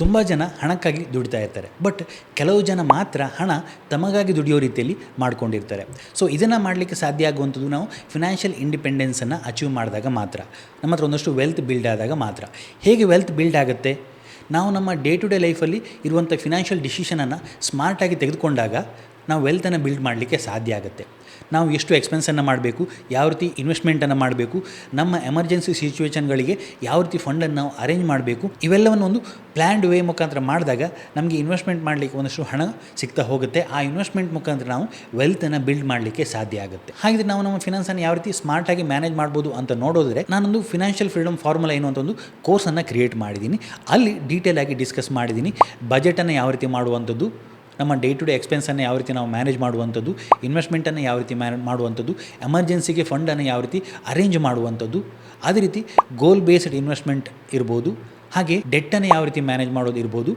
ತುಂಬ ಜನ ಹಣಕ್ಕಾಗಿ ದುಡಿತಾ ಇರ್ತಾರೆ. ಬಟ್ ಕೆಲವು ಜನ ಮಾತ್ರ ಹಣ ತಮಗಾಗಿ ದುಡಿಯೋ ರೀತಿಯಲ್ಲಿ ಮಾಡ್ಕೊಂಡಿರ್ತಾರೆ. ಸೊ ಇದನ್ನು ಮಾಡಲಿಕ್ಕೆ ಸಾಧ್ಯ ಆಗುವಂಥದ್ದು ನಾವು ಫಿನಾನ್ಷಿಯಲ್ ಇಂಡಿಪೆಂಡೆನ್ಸನ್ನು ಅಚೀವ್ ಮಾಡಿದಾಗ ಮಾತ್ರ. ನಮ್ಮ ಹತ್ರ ಒಂದಷ್ಟು ವೆಲ್ತ್ ಬಿಲ್ಡ್ ಆದಾಗ ಮಾತ್ರ. ಹೇಗೆ ವೆಲ್ತ್ ಬಿಲ್ಡ್ ಆಗುತ್ತೆ? ನಾವು ನಮ್ಮ ಡೇ ಟು ಡೇ ಲೈಫಲ್ಲಿ ಇರುವಂಥ ಫಿನಾನ್ಷಿಯಲ್ ಡಿಸಿಷನನ್ನು ಸ್ಮಾರ್ಟಾಗಿ ತೆಗೆದುಕೊಂಡಾಗ ನಾವು ವೆಲ್ತನ್ನು ಬಿಲ್ಡ್ ಮಾಡಲಿಕ್ಕೆ ಸಾಧ್ಯ ಆಗುತ್ತೆ. ನಾವು ಎಷ್ಟು ಎಕ್ಸ್ಪೆನ್ಸನ್ನು ಮಾಡಬೇಕು, ಯಾವ ರೀತಿ ಇನ್ವೆಸ್ಟ್ಮೆಂಟನ್ನು ಮಾಡಬೇಕು, ನಮ್ಮ ಎಮರ್ಜೆನ್ಸಿ ಸಿಚುವೇಷನ್ಗಳಿಗೆ ಯಾವ ರೀತಿ ಫಂಡನ್ನು ನಾವು ಅರೇಂಜ್ ಮಾಡಬೇಕು, ಇವೆಲ್ಲವನ್ನು ಒಂದು ಪ್ಲ್ಯಾನ್ಡ್ ವೇ ಮುಖಾಂತರ ಮಾಡಿದಾಗ ನಮಗೆ ಇನ್ವೆಸ್ಟ್ಮೆಂಟ್ ಮಾಡಲಿಕ್ಕೆ ಒಂದಷ್ಟು ಹಣ ಸಿಗ್ತಾ ಹೋಗುತ್ತೆ. ಆ ಇನ್ವೆಸ್ಟ್ಮೆಂಟ್ ಮುಖಾಂತರ ನಾವು ವೆಲ್ತನ್ನು ಬಿಲ್ಡ್ ಮಾಡಲಿಕ್ಕೆ ಸಾಧ್ಯ ಆಗುತ್ತೆ. ಹಾಗಿದ್ರೆ ನಾವು ನಮ್ಮ ಫಿನಾನ್ಸನ್ನು ಯಾವ ರೀತಿ ಸ್ಮಾರ್ಟಾಗಿ ಮ್ಯಾನೇಜ್ ಮಾಡ್ಬೋದು ಅಂತ ನೋಡೋದ್ರೆ, ನಾನೊಂದು ಫಿನಾನ್ಷಿಯಲ್ ಫ್ರೀಡಮ್ ಫಾರ್ಮುಲಾ ಎನ್ನುವಂಥ ಒಂದು ಕೋರ್ಸನ್ನು ಕ್ರಿಯೇಟ್ ಮಾಡಿದ್ದೀನಿ. ಅಲ್ಲಿ ಡೀಟೇಲ್ ಆಗಿ ಡಿಸ್ಕಸ್ ಮಾಡಿದ್ದೀನಿ. ಬಜೆಟನ್ನು ಯಾವ ರೀತಿ ಮಾಡುವಂಥದ್ದು, ನಮ್ಮ ಡೇ ಟು ಡೇ ಎಕ್ಸ್ಪೆನ್ಸನ್ನು ಯಾವ ರೀತಿ ನಾವು ಮ್ಯಾನೇಜ್ ಮಾಡುವಂಥದ್ದು, ಇನ್ವೆಸ್ಟ್ಮೆಂಟನ್ನು ಯಾವ ರೀತಿ ಮಾಡುವಂಥದ್ದು, ಎಮರ್ಜೆನ್ಸಿಗೆ ಫಂಡನ್ನು ಯಾವ ರೀತಿ ಅರೇಂಜ್ ಮಾಡುವಂಥದ್ದು, ಅದೇ ರೀತಿ ಗೋಲ್ ಬೇಸ್ಡ್ ಇನ್ವೆಸ್ಟ್ಮೆಂಟ್ ಇರ್ಬೋದು, ಹಾಗೆ ಡೆಟ್ಟನ್ನು ಯಾವ ರೀತಿ ಮ್ಯಾನೇಜ್ ಮಾಡೋದು ಇರ್ಬೋದು.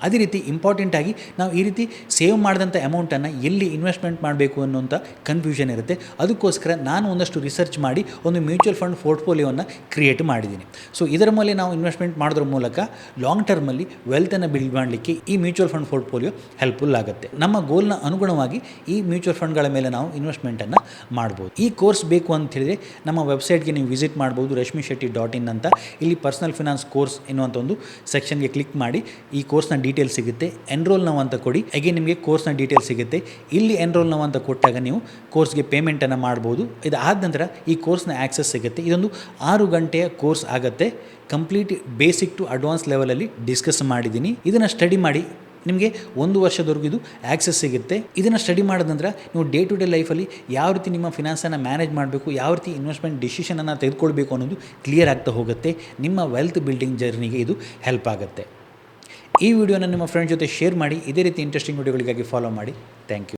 ಅದೇ ರೀತಿ ಇಂಪಾರ್ಟೆಂಟಾಗಿ ನಾವು ಈ ರೀತಿ ಸೇವ್ ಮಾಡಿದಂಥ ಅಮೌಂಟನ್ನು ಎಲ್ಲಿ ಇನ್ವೆಸ್ಟ್ಮೆಂಟ್ ಮಾಡಬೇಕು ಅನ್ನೋಂಥ ಕನ್ಫ್ಯೂಷನ್ ಇರುತ್ತೆ. ಅದಕ್ಕೋಸ್ಕರ ನಾನು ಒಂದಷ್ಟು ರಿಸರ್ಚ್ ಮಾಡಿ ಒಂದು ಮ್ಯೂಚುವಲ್ ಫಂಡ್ ಪೋರ್ಟ್ಫೋಲಿಯೋವನ್ನು ಕ್ರಿಯೇಟ್ ಮಾಡಿದ್ದೀನಿ. ಸೊ ಇದರ ಮೇಲೆ ನಾವು ಇನ್ವೆಸ್ಟ್ಮೆಂಟ್ ಮಾಡೋದ್ರ ಮೂಲಕ ಲಾಂಗ್ ಟರ್ಮಲ್ಲಿ ವೆಲ್ತನ್ನು ಬಿಲ್ಡ್ ಮಾಡಲಿಕ್ಕೆ ಈ ಮ್ಯೂಚುವಲ್ ಫಂಡ್ ಪೋರ್ಟ್ಫೋಲಿಯೋ ಹೆಲ್ಪ್ಫುಲ್ ಆಗುತ್ತೆ. ನಮ್ಮ ಗೋಲ್ನ ಅನುಗುಣವಾಗಿ ಈ ಮ್ಯೂಚುವಲ್ ಫಂಡ್ಗಳ ಮೇಲೆ ನಾವು ಇನ್ವೆಸ್ಟ್ಮೆಂಟನ್ನು ಮಾಡ್ಬೋದು. ಈ ಕೋರ್ಸ್ ಬೇಕು ಅಂತ ಹೇಳಿದರೆ ನಮ್ಮ ವೆಬ್ಸೈಟ್ಗೆ ನೀವು ವಿಸಿಟ್ ಮಾಡ್ಬೋದು, rashmishetty.in ಅಂತ. ಇಲ್ಲಿ ಪರ್ಸನಲ್ ಫಿನಾನ್ಸ್ ಕೋರ್ಸ್ ಎನ್ನುವಂಥ ಒಂದು ಸೆಕ್ಷನ್ಗೆ ಕ್ಲಿಕ್ ಮಾಡಿ ಈ ಕೋರ್ಸ್ನ ಡೀಟೇಲ್ಸ್ ಸಿಗುತ್ತೆ. ಎನ್ರೋಲ್ ನಾವು ಅಂತ ಕೊಡಿ, ಹಾಗೆ ನಿಮಗೆ ಕೋರ್ಸ್ನ ಡೀಟೇಲ್ಸ್ ಸಿಗುತ್ತೆ. ಇಲ್ಲಿ ಎನ್ರೋಲ್ ನಾವು ಅಂತ ಕೊಟ್ಟಾಗ ನೀವು ಕೋರ್ಸ್ಗೆ ಪೇಮೆಂಟನ್ನು ಮಾಡ್ಬೋದು. ಇದಾದ ನಂತರ ಈ ಕೋರ್ಸ್ನ ಆ್ಯಕ್ಸಸ್ ಸಿಗುತ್ತೆ. ಇದೊಂದು 6 ಗಂಟೆಯ ಕೋರ್ಸ್ ಆಗುತ್ತೆ. ಕಂಪ್ಲೀಟ್ ಬೇಸಿಕ್ ಟು ಅಡ್ವಾನ್ಸ್ ಲೆವೆಲಲ್ಲಿ ಡಿಸ್ಕಸ್ ಮಾಡಿದ್ದೀನಿ. ಇದನ್ನು ಸ್ಟಡಿ ಮಾಡಿ ನಿಮಗೆ 1 ವರ್ಷದವರೆಗೂ ಇದು ಆ್ಯಕ್ಸಸ್ ಸಿಗುತ್ತೆ. ಇದನ್ನು ಸ್ಟಡಿ ಮಾಡಿದ ನಂತರ ನೀವು ಡೇ ಟು ಡೇ ಲೈಫಲ್ಲಿ ಯಾವ ರೀತಿ ನಿಮ್ಮ ಫಿನಾನ್ಸನ್ನು ಮ್ಯಾನೇಜ್ ಮಾಡಬೇಕು, ಯಾವ ರೀತಿ ಇನ್ವೆಸ್ಟ್ಮೆಂಟ್ ಡಿಸಿಷನನ್ನು ತೆಗೆದುಕೊಳ್ಬೇಕು ಅನ್ನೋದು ಕ್ಲಿಯರ್ ಆಗ್ತಾ ಹೋಗುತ್ತೆ. ನಿಮ್ಮ ವೆಲ್ತ್ ಬಿಲ್ಡಿಂಗ್ ಜರ್ನಿಗೆ ಇದು ಹೆಲ್ಪ್ ಆಗುತ್ತೆ. ಈ ವಿಡಿಯೋನ ನಿಮ್ಮ ಫ್ರೆಂಡ್ ಜೊತೆ ಶೇರ್ ಮಾಡಿ. ಇದೇ ರೀತಿ ಇಂಟ್ರೆಸ್ಟಿಂಗ್ ವಿಡಿಯೋಗಳಿಗಾಗಿ ಫಾಲೋ ಮಾಡಿ. Thank you.